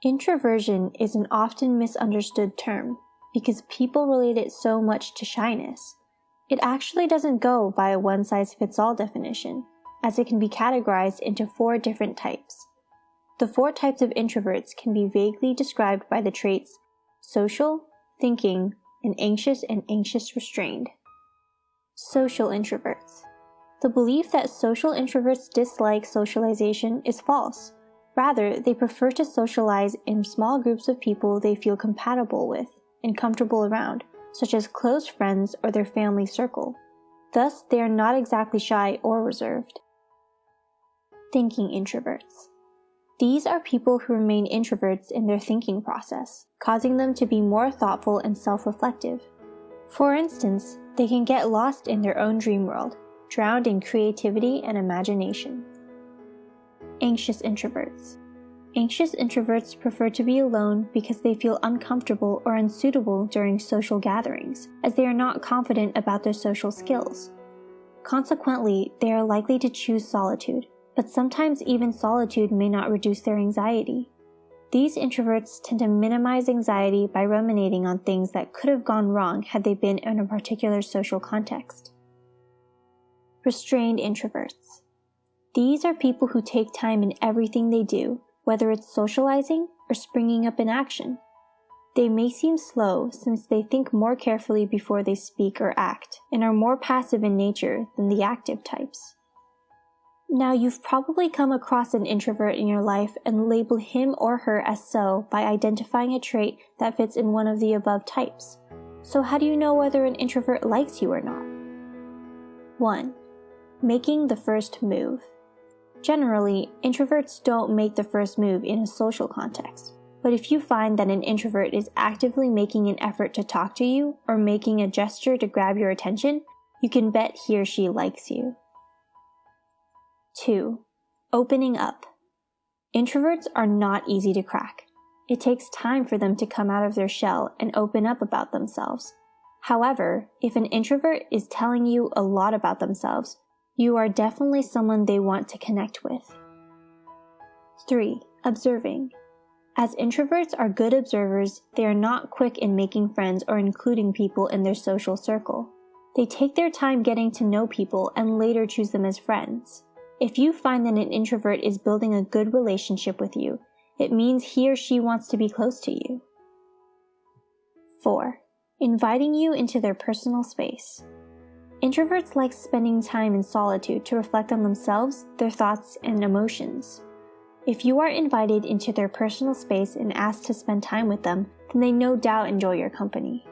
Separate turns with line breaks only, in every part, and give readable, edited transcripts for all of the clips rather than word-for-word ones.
Introversion is an often misunderstood term because people relate it so much to shyness. It actually doesn't go by a one-size-fits-all definition, as it can be categorized into 4 different types. The 4 types of introverts can be vaguely described by the traits social, thinking, and anxious restrained. Social introverts. The belief that social introverts dislike socialization is false. Rather, they prefer to socialize in small groups of people they feel compatible with and comfortable around, such as close friends or their family circle. Thus, they are not exactly shy or reserved. Thinking introverts. These are people who remain introverts in their thinking process, causing them to be more thoughtful and self-reflective. For instance, they can get lost in their own dream world, drowned in creativity and imagination. Anxious introverts. Anxious introverts prefer to be alone because they feel uncomfortable or unsuitable during social gatherings, as they are not confident about their social skills. Consequently, they are likely to choose solitude, but sometimes even solitude may not reduce their anxiety. These introverts tend to minimize anxiety by ruminating on things that could have gone wrong had they been in a particular social context. Restrained introverts. These are people who take time in everything they do, whether it's socializing or springing up in action. They may seem slow since they think more carefully before they speak or act, and are more passive in nature than the active types. Now, you've probably come across an introvert in your life and labeled him or her as so by identifying a trait that fits in one of the above types. So how do you know whether an introvert likes you or not? 1. Making the first move. Generally, introverts don't make the first move in a social context. But if you find that an introvert is actively making an effort to talk to you or making a gesture to grab your attention, you can bet he or she likes you. 2. Opening up. Introverts are not easy to crack. It takes time for them to come out of their shell and open up about themselves. However, if an introvert is telling you a lot about themselves, you are definitely someone they want to connect with. 3. Observing. As introverts are good observers, they are not quick in making friends or including people in their social circle. They take their time getting to know people and later choose them as friends. If you find that an introvert is building a good relationship with you, it means he or she wants to be close to you. 4. Inviting you into their personal space. Introverts like spending time in solitude to reflect on themselves, their thoughts, and emotions. If you are invited into their personal space and asked to spend time with them, then they no doubt enjoy your company.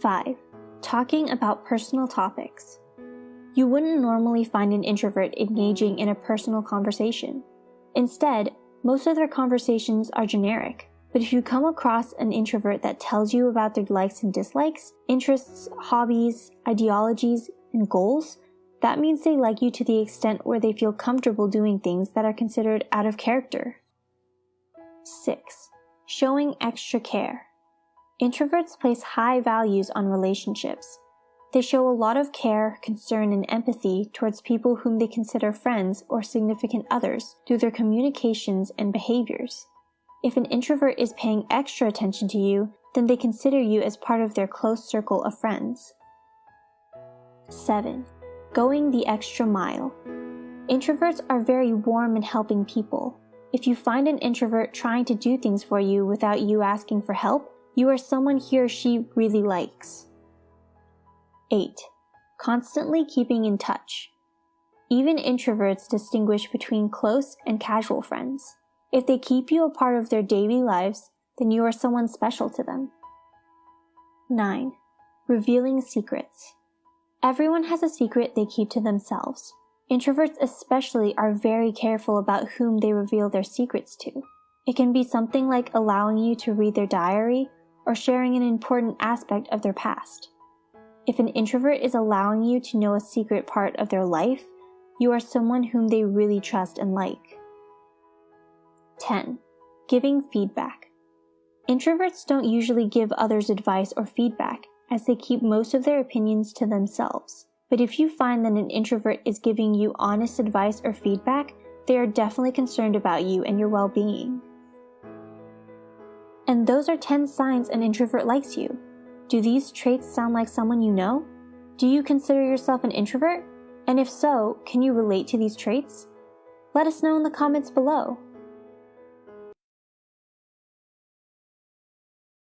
5. Talking about personal topics. You wouldn't normally find an introvert engaging in a personal conversation. Instead, most of their conversations are generic. But if you come across an introvert that tells you about their likes and dislikes, interests, hobbies, ideologies, and goals, that means they like you to the extent where they feel comfortable doing things that are considered out of character. 6. Showing extra care. Introverts place high values on relationships. They show a lot of care, concern, and empathy towards people whom they consider friends or significant others through their communications and behaviors. If an introvert is paying extra attention to you, then they consider you as part of their close circle of friends. 7. Going the extra mile. Introverts are very warm and helping people. If you find an introvert trying to do things for you without you asking for help, you are someone he or she really likes. 8. Constantly keeping in touch. Even introverts distinguish between close and casual friends. If they keep you a part of their daily lives, then you are someone special to them. 9. Revealing secrets. Everyone has a secret they keep to themselves. Introverts especially are very careful about whom they reveal their secrets to. It can be something like allowing you to read their diary or sharing an important aspect of their past. If an introvert is allowing you to know a secret part of their life, you are someone whom they really trust and like. 10. Giving feedback. Introverts don't usually give others advice or feedback, as they keep most of their opinions to themselves. But if you find that an introvert is giving you honest advice or feedback, they are definitely concerned about you and your well-being. And those are 10 signs an introvert likes you. Do these traits sound like someone you know? Do you consider yourself an introvert? And if so, can you relate to these traits? Let us know in the comments below.